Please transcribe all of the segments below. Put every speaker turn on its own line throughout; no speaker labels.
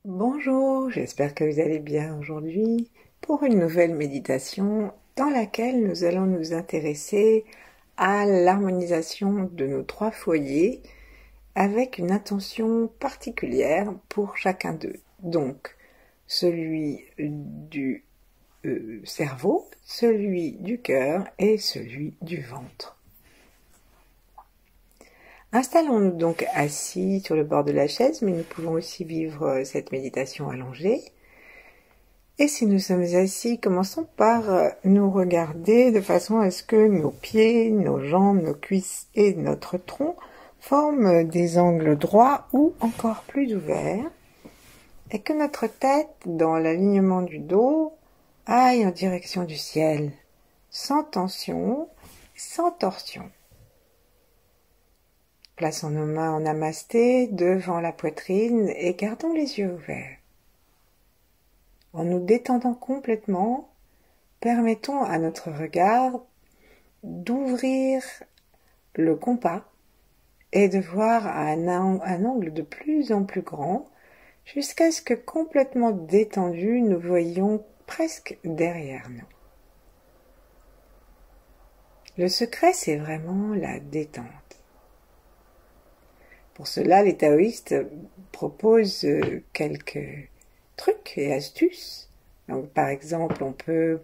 Bonjour, j'espère que vous allez bien aujourd'hui pour une nouvelle méditation dans laquelle nous allons nous intéresser à l'harmonisation de nos trois foyers avec une intention particulière pour chacun d'eux. Donc, celui du cerveau, celui du cœur et celui du ventre. Installons-nous donc assis sur le bord de la chaise, mais nous pouvons aussi vivre cette méditation allongée. Et si nous sommes assis, commençons par nous regarder de façon à ce que nos pieds, nos jambes, nos cuisses et notre tronc forment des angles droits ou encore plus ouverts, et que notre tête, dans l'alignement du dos, aille en direction du ciel, sans tension, sans torsion. Plaçons nos mains en namasté devant la poitrine et gardons les yeux ouverts. En nous détendant complètement, permettons à notre regard d'ouvrir le compas et de voir à un angle de plus en plus grand jusqu'à ce que complètement détendus, nous voyions presque derrière nous. Le secret, c'est vraiment la détente. Pour cela, les taoïstes proposent quelques trucs et astuces. Donc, par exemple, on peut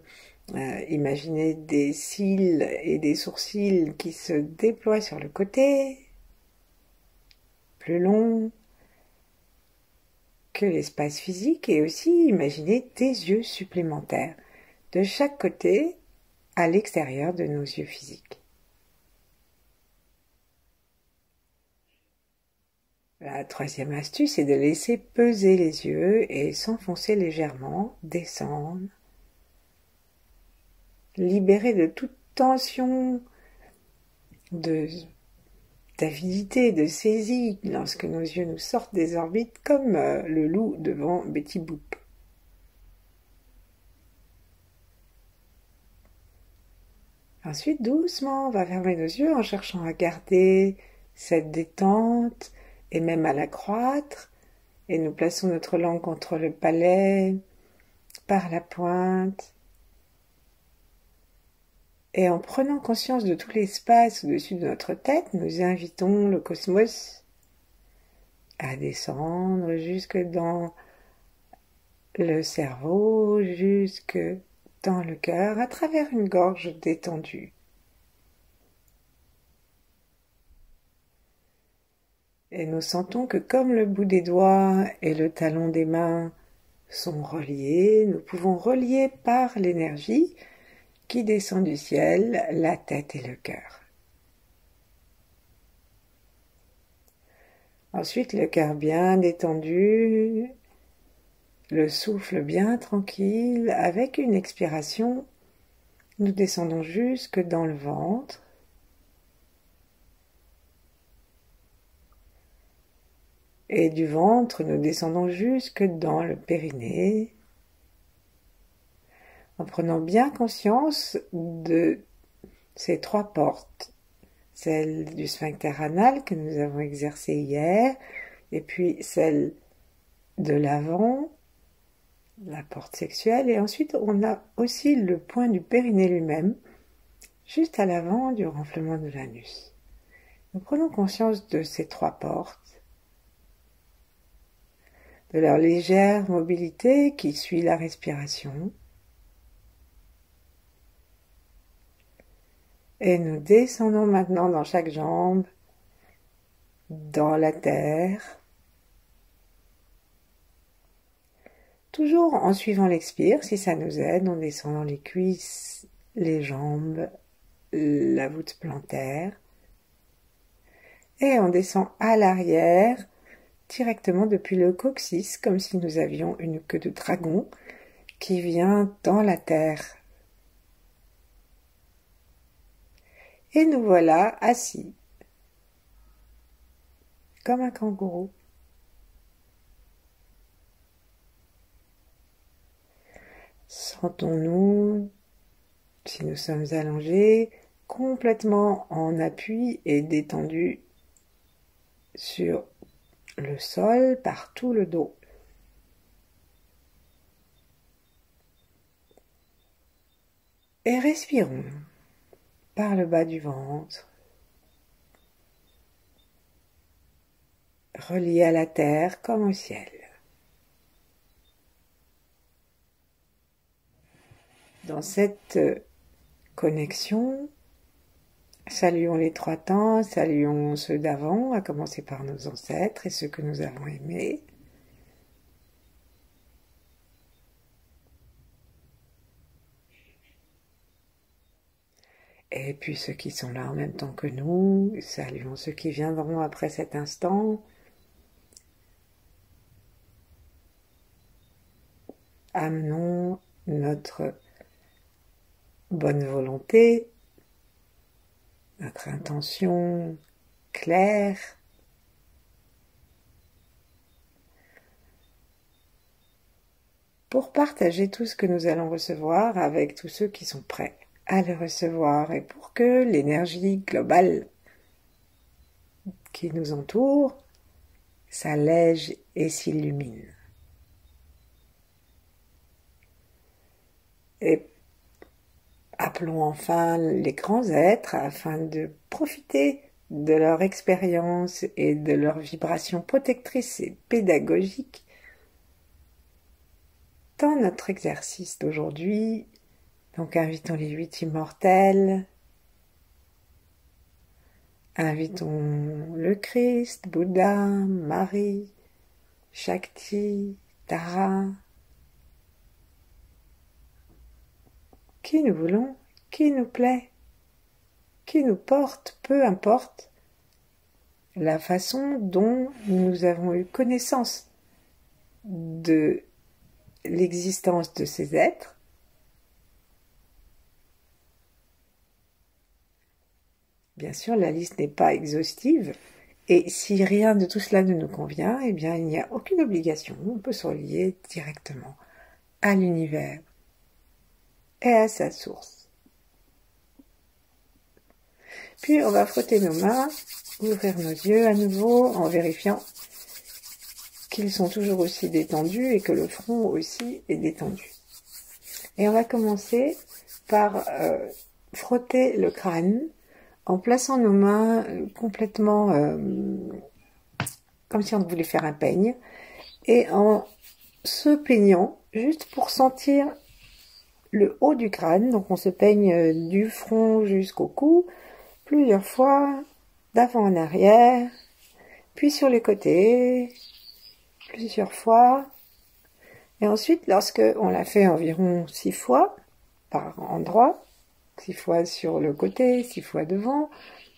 imaginer des cils et des sourcils qui se déploient sur le côté, plus long que l'espace physique, et aussi imaginer des yeux supplémentaires de chaque côté à l'extérieur de nos yeux physiques. La troisième astuce est de laisser peser les yeux et s'enfoncer légèrement, descendre, libérer de toute tension, d'avidité, de saisie, lorsque nos yeux nous sortent des orbites comme le loup devant Betty Boop. Ensuite, doucement, on va fermer nos yeux en cherchant à garder cette détente et même à l'accroître. Et nous plaçons notre langue contre le palais, par la pointe. Et en prenant conscience de tout l'espace au-dessus de notre tête, nous invitons le cosmos à descendre jusque dans le cerveau, jusque dans le cœur, à travers une gorge détendue. Et nous sentons que comme le bout des doigts et le talon des mains sont reliés, nous pouvons relier par l'énergie qui descend du ciel la tête et le cœur. Ensuite, le cœur bien détendu, le souffle bien tranquille, avec une expiration, nous descendons jusque dans le ventre. Et du ventre, nous descendons jusque dans le périnée, en prenant bien conscience de ces trois portes. Celle du sphincter anal que nous avons exercée hier, et puis celle de l'avant, la porte sexuelle, et ensuite on a aussi le point du périnée lui-même, juste à l'avant du renflement de l'anus. Nous prenons conscience de ces trois portes, de leur légère mobilité qui suit la respiration, et nous descendons maintenant dans chaque jambe, dans la terre, toujours en suivant l'expire, si ça nous aide, en descendant les cuisses, les jambes, la voûte plantaire, et on descend à l'arrière, directement depuis le coccyx, comme si nous avions une queue de dragon qui vient dans la terre. Et nous voilà assis, comme un kangourou. Sentons-nous, si nous sommes allongés, complètement en appui et détendus sur le sol par tout le dos. Et respirons par le bas du ventre, relié à la terre comme au ciel. Dans cette connexion, saluons les trois temps, saluons ceux d'avant, à commencer par nos ancêtres et ceux que nous avons aimés. Et puis ceux qui sont là en même temps que nous, saluons ceux qui viendront après cet instant. Amenons notre bonne volonté, notre intention claire, pour partager tout ce que nous allons recevoir avec tous ceux qui sont prêts à le recevoir et pour que l'énergie globale qui nous entoure s'allège et s'illumine. Et appelons enfin les grands êtres afin de profiter de leur expérience et de leur vibration protectrice et pédagogique dans notre exercice d'aujourd'hui. Donc invitons les 8 immortels, invitons le Christ, Bouddha, Marie, Shakti, Tara, qui nous voulons, qui nous plaît, qui nous porte, peu importe la façon dont nous avons eu connaissance de l'existence de ces êtres. Bien sûr, la liste n'est pas exhaustive, et si rien de tout cela ne nous convient, eh bien, il n'y a aucune obligation, on peut se relier directement à l'univers et à sa source. Puis, on va frotter nos mains, ouvrir nos yeux à nouveau en vérifiant qu'ils sont toujours aussi détendus et que le front aussi est détendu. Et on va commencer par frotter le crâne en plaçant nos mains complètement comme si on voulait faire un peigne et en se peignant juste pour sentir le haut du crâne. Donc on se peigne du front jusqu'au cou plusieurs fois, d'avant en arrière, puis sur les côtés, plusieurs fois. Et ensuite, lorsque on l'a fait environ 6 fois par endroit, 6 fois sur le côté, 6 fois devant,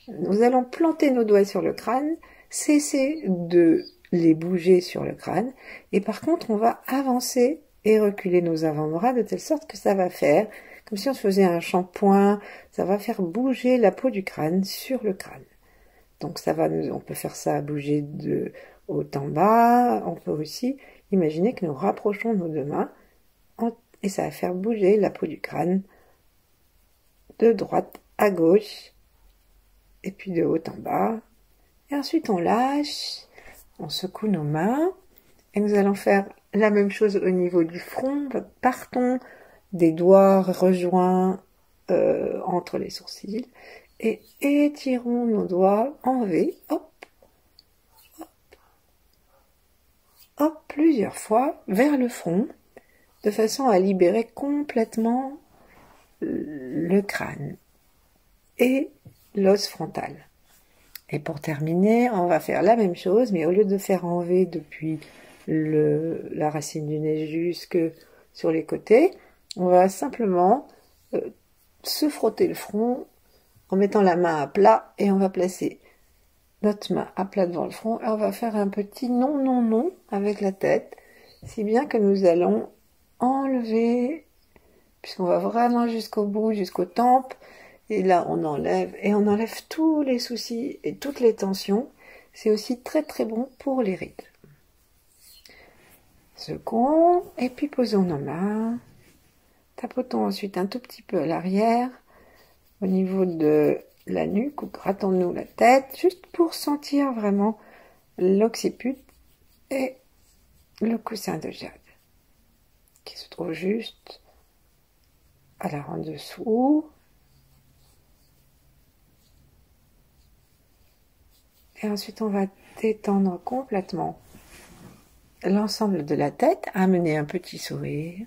nous allons planter nos doigts sur le crâne, cesser de les bouger sur le crâne, et par contre on va avancer et reculer nos avant-bras de telle sorte que ça va faire, comme si on faisait un shampoing, ça va faire bouger la peau du crâne sur le crâne. Donc ça va, on peut faire ça bouger de haut en bas, on peut aussi imaginer que nous rapprochons nos deux mains, et ça va faire bouger la peau du crâne de droite à gauche, et puis de haut en bas. Et ensuite on lâche, on secoue nos mains, et nous allons faire la même chose au niveau du front. Partons des doigts rejoints entre les sourcils, et étirons nos doigts en V, hop, hop, hop, plusieurs fois vers le front, de façon à libérer complètement le crâne et l'os frontal. Et pour terminer, on va faire la même chose, mais au lieu de faire en V depuis la racine du nez jusque sur les côtés, on va simplement se frotter le front en mettant la main à plat, et on va placer notre main à plat devant le front, et on va faire un petit non, non, non avec la tête, si bien que nous allons enlever, puisqu'on va vraiment jusqu'au bout, jusqu'aux tempes, et là on enlève, et on enlève tous les soucis et toutes les tensions. C'est aussi très très bon pour les rides. Second, et puis posons nos mains, tapotons ensuite un tout petit peu à l'arrière, au niveau de la nuque, ou grattons-nous la tête, juste pour sentir vraiment l'occiput et le coussin de jade, qui se trouve juste Alors en dessous. Et ensuite, on va détendre complètement l'ensemble de la tête, amener un petit sourire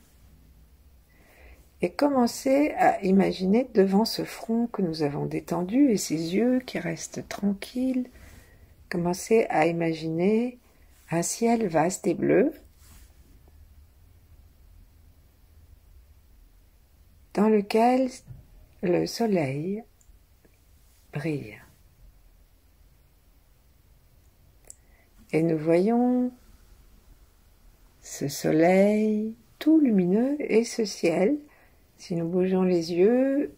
et commencer à imaginer devant ce front que nous avons détendu et ces yeux qui restent tranquilles, commencer à imaginer un ciel vaste et bleu dans lequel le soleil brille. Et nous voyons ce soleil tout lumineux et ce ciel, si nous bougeons les yeux,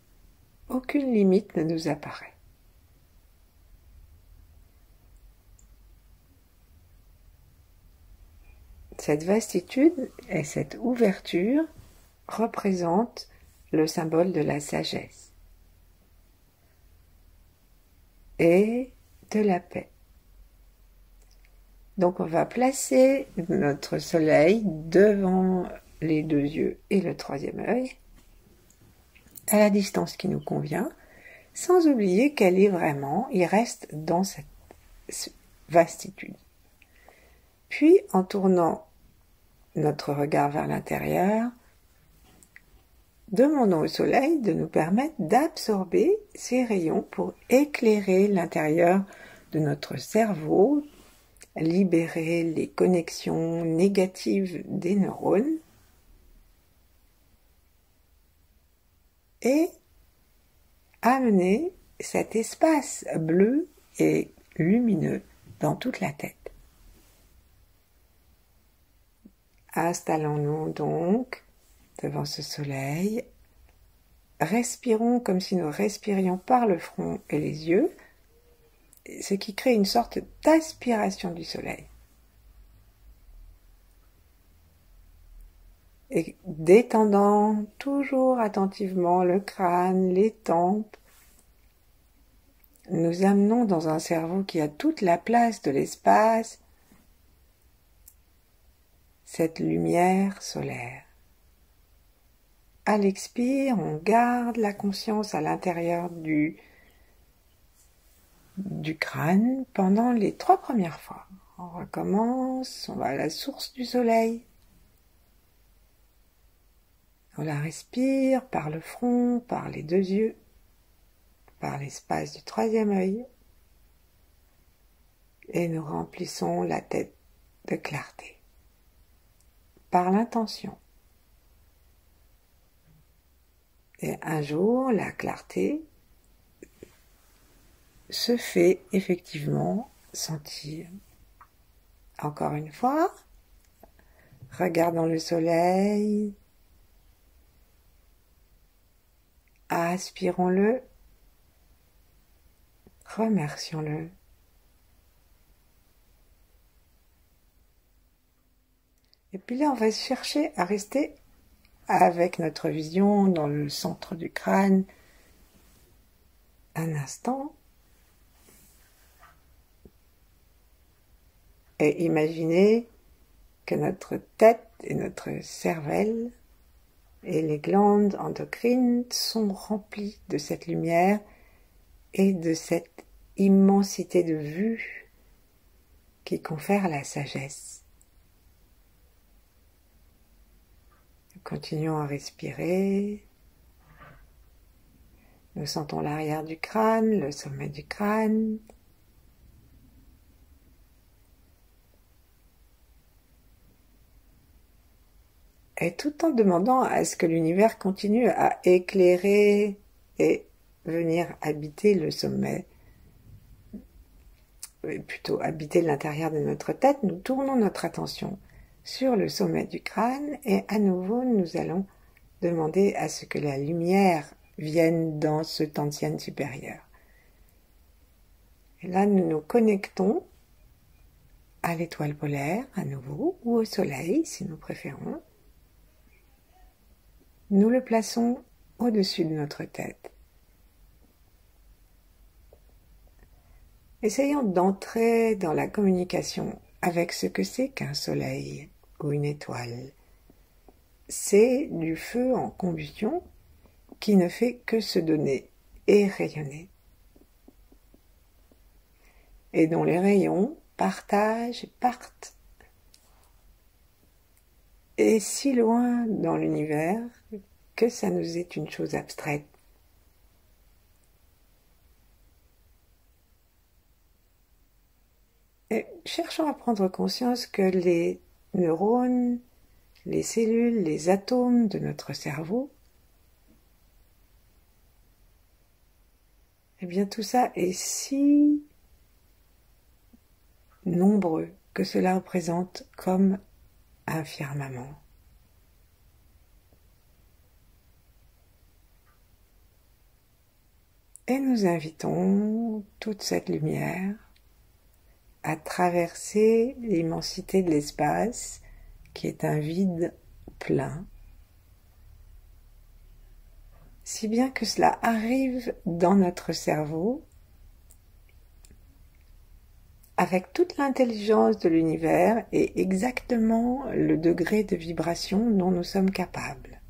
aucune limite ne nous apparaît. Cette vastitude et cette ouverture représentent le symbole de la sagesse et de la paix. Donc on va placer notre soleil devant les deux yeux et le troisième œil, à la distance qui nous convient, sans oublier qu'elle est vraiment, il reste dans cette vastitude. Puis en tournant notre regard vers l'intérieur, demandons au soleil de nous permettre d'absorber ces rayons pour éclairer l'intérieur de notre cerveau, libérer les connexions négatives des neurones et amener cet espace bleu et lumineux dans toute la tête. Installons-nous donc devant ce soleil, respirons comme si nous respirions par le front et les yeux, ce qui crée une sorte d'aspiration du soleil. Et détendant toujours attentivement le crâne, les tempes, nous amenons dans un cerveau qui a toute la place de l'espace cette lumière solaire. À l'expire, on garde la conscience à l'intérieur du crâne pendant les 3 premières fois. On recommence, on va à la source du soleil. On la respire par le front, par les 2 yeux, par l'espace du 3e œil. Et nous remplissons la tête de clarté. Par l'intention. Et un jour, la clarté se fait effectivement sentir. Encore une fois, regardons le soleil, aspirons-le, remercions-le. Et puis là, on va chercher à rester avec notre vision dans le centre du crâne un instant et imaginer que notre tête et notre cervelle et les glandes endocrines sont remplies de cette lumière et de cette immensité de vue qui confère la sagesse. Continuons à respirer. Nous sentons l'arrière du crâne, le sommet du crâne. Et tout en demandant à ce que l'univers continue à éclairer et venir habiter le sommet, plutôt habiter l'intérieur de notre tête, nous tournons notre attention sur le sommet du crâne et à nouveau nous allons demander à ce que la lumière vienne dans ce Tantian supérieur. Et là nous nous connectons à l'étoile polaire à nouveau ou au soleil si nous préférons. Nous le plaçons au-dessus de notre tête. Essayons d'entrer dans la communication avec ce que c'est qu'un soleil ou une étoile. C'est du feu en combustion qui ne fait que se donner et rayonner, et dont les rayons partagent et partent, et si loin dans l'univers que ça nous est une chose abstraite. Et cherchons à prendre conscience que les neurones, les cellules, les atomes de notre cerveau, eh bien tout ça est si nombreux que cela représente comme un firmament. Et nous invitons toute cette lumière à traverser l'immensité de l'espace qui est un vide plein, si bien que cela arrive dans notre cerveau avec toute l'intelligence de l'univers et exactement le degré de vibration dont nous sommes capables.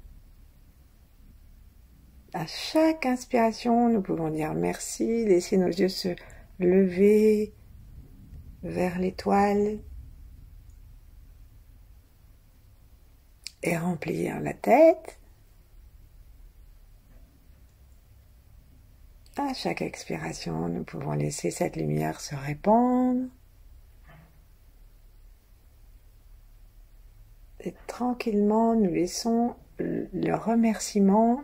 À chaque inspiration, nous pouvons dire merci, laisser nos yeux se lever vers l'étoile et remplir la tête. À chaque expiration, nous pouvons laisser cette lumière se répandre et tranquillement nous laissons le remerciement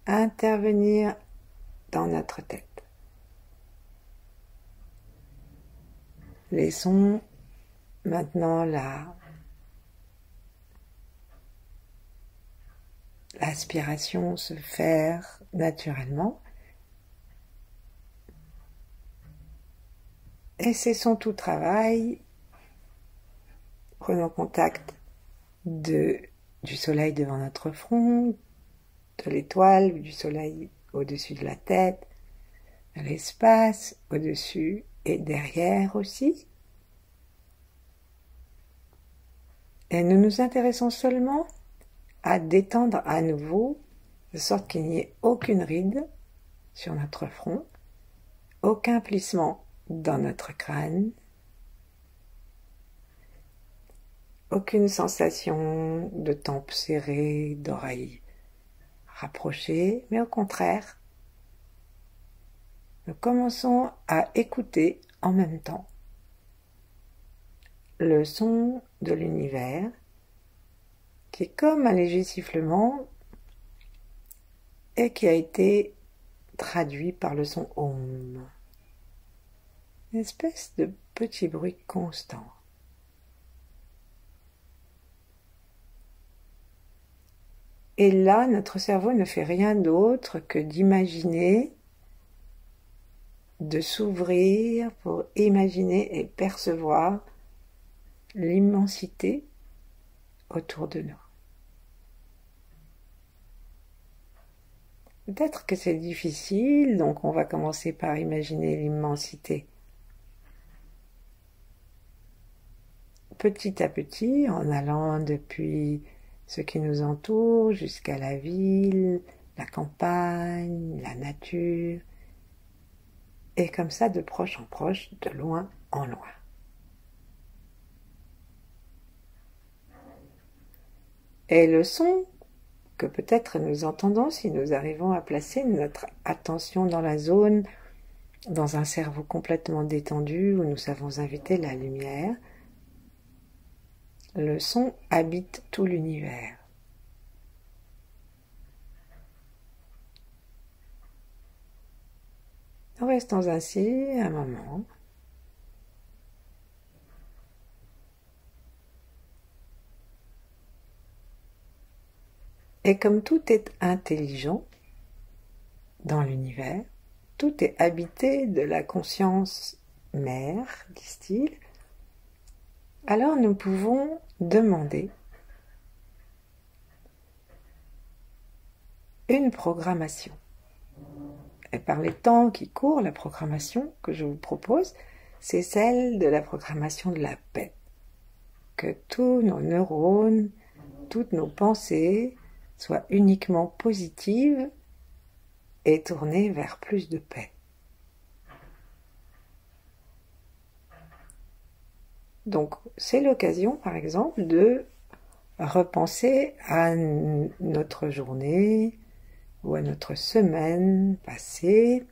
intervenir dans notre tête. Laissons maintenant l'aspiration se faire naturellement et cessons tout travail. Prenons contact du soleil devant notre front, de l'étoile ou du soleil au-dessus de la tête, de l'espace au-dessus et derrière aussi. Et nous nous intéressons seulement à détendre à nouveau, de sorte qu'il n'y ait aucune ride sur notre front, aucun plissement dans notre crâne, aucune sensation de tempes serrées, d'oreilles rapprochées, mais au contraire, nous commençons à écouter en même temps le son de l'univers qui est comme un léger sifflement et qui a été traduit par le son Om. Une espèce de petit bruit constant. Et là, notre cerveau ne fait rien d'autre que d'imaginer, de s'ouvrir pour imaginer et percevoir l'immensité autour de nous. Peut-être que c'est difficile, donc on va commencer par imaginer l'immensité. Petit à petit, en allant depuis ce qui nous entoure jusqu'à la ville, la campagne, la nature, et comme ça de proche en proche, de loin en loin. Et le son que peut-être nous entendons si nous arrivons à placer notre attention dans la zone, dans un cerveau complètement détendu où nous savons inviter la lumière, le son habite tout l'univers. Nous restons ainsi un moment. Et comme tout est intelligent dans l'univers, tout est habité de la conscience mère, disent-ils, alors nous pouvons demander une programmation. Et par les temps qui courent, la programmation que je vous propose, c'est celle de la programmation de la paix. Que tous nos neurones, toutes nos pensées soient uniquement positives et tournées vers plus de paix. Donc, c'est l'occasion, par exemple, de repenser à notre journée ou à notre semaine passée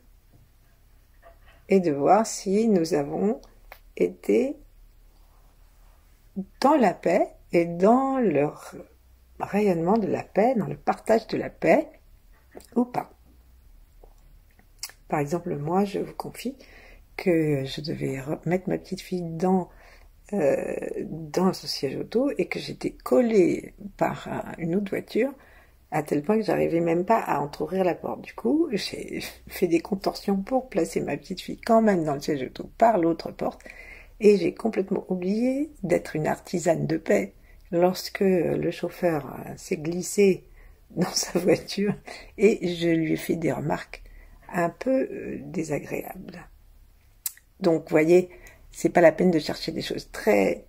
et de voir si nous avons été dans la paix et dans le rayonnement de la paix, dans le partage de la paix ou pas. Par exemple, moi, je vous confie que je devais mettre ma petite fille dans ce siège auto et que j'étais collée par une autre voiture à tel point que j'arrivais même pas à entrouvrir la porte. Du coup, j'ai fait des contorsions pour placer ma petite fille quand même dans le siège auto par l'autre porte et j'ai complètement oublié d'être une artisane de paix lorsque le chauffeur s'est glissé dans sa voiture et je lui ai fait des remarques un peu désagréables. Donc, vous voyez, c'est pas la peine de chercher des choses très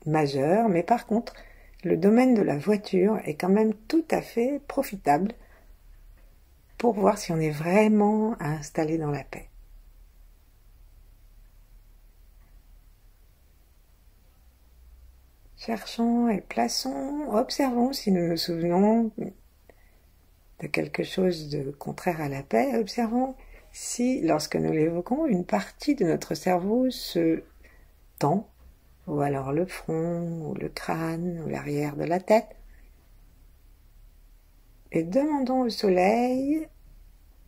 majeures, mais par contre, le domaine de la voiture est quand même tout à fait profitable pour voir si on est vraiment installé dans la paix. Cherchons et plaçons, observons si nous nous souvenons de quelque chose de contraire à la paix, observons si, lorsque nous l'évoquons, une partie de notre cerveau se tend, ou alors le front, ou le crâne, ou l'arrière de la tête, et demandons au soleil,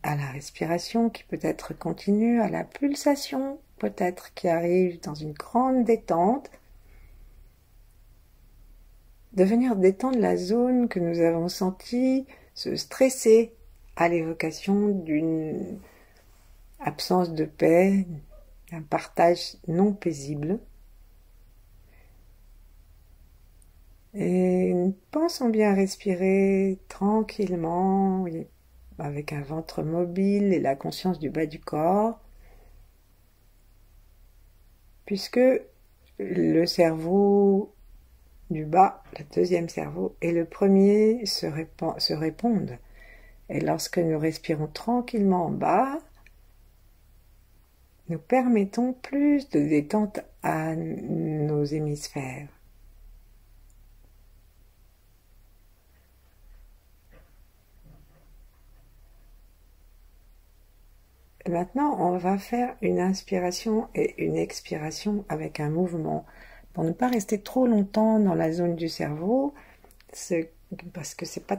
à la respiration qui peut être continue, à la pulsation peut-être qui arrive dans une grande détente, de venir détendre la zone que nous avons sentie se stresser à l'évocation d'une absence de paix, d'un partage non paisible. Et pensons bien respirer tranquillement, avec un ventre mobile et la conscience du bas du corps, puisque le cerveau du bas, le deuxième cerveau, et le premier se répondent. Et lorsque nous respirons tranquillement en bas, nous permettons plus de détente à nos hémisphères. Et maintenant, on va faire une inspiration et une expiration avec un mouvement. Pour ne pas rester trop longtemps dans la zone du cerveau, parce que c'est pas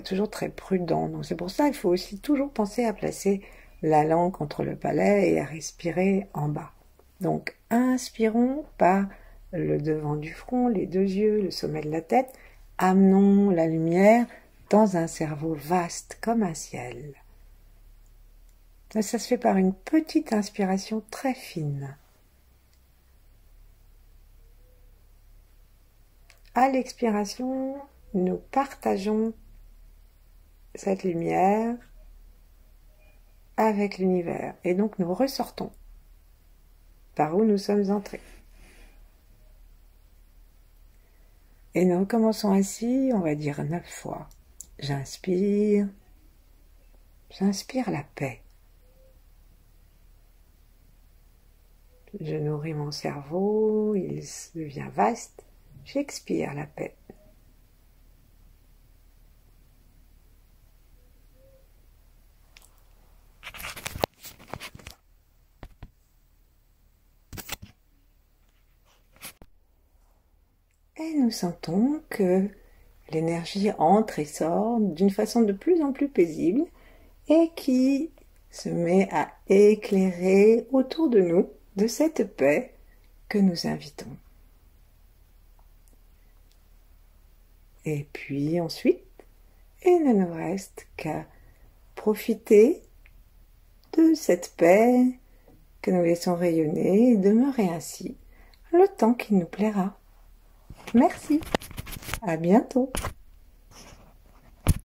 toujours très prudent. Donc c'est pour ça qu'il faut aussi toujours penser à placer la langue contre le palais et à respirer en bas. Donc inspirons par le devant du front, les deux yeux, le sommet de la tête. Amenons la lumière dans un cerveau vaste comme un ciel. Ça se fait par une petite inspiration très fine. À l'expiration, nous partageons cette lumière avec l'univers. Et donc nous ressortons par où nous sommes entrés. Et nous recommençons ainsi, on va dire 9 fois. J'inspire la paix. Je nourris mon cerveau, il devient vaste. J'expire la paix. Et nous sentons que l'énergie entre et sort d'une façon de plus en plus paisible et qui se met à éclairer autour de nous de cette paix que nous invitons. Et puis ensuite, il ne nous reste qu'à profiter de cette paix que nous laissons rayonner et demeurer ainsi le temps qu'il nous plaira. Merci, à bientôt.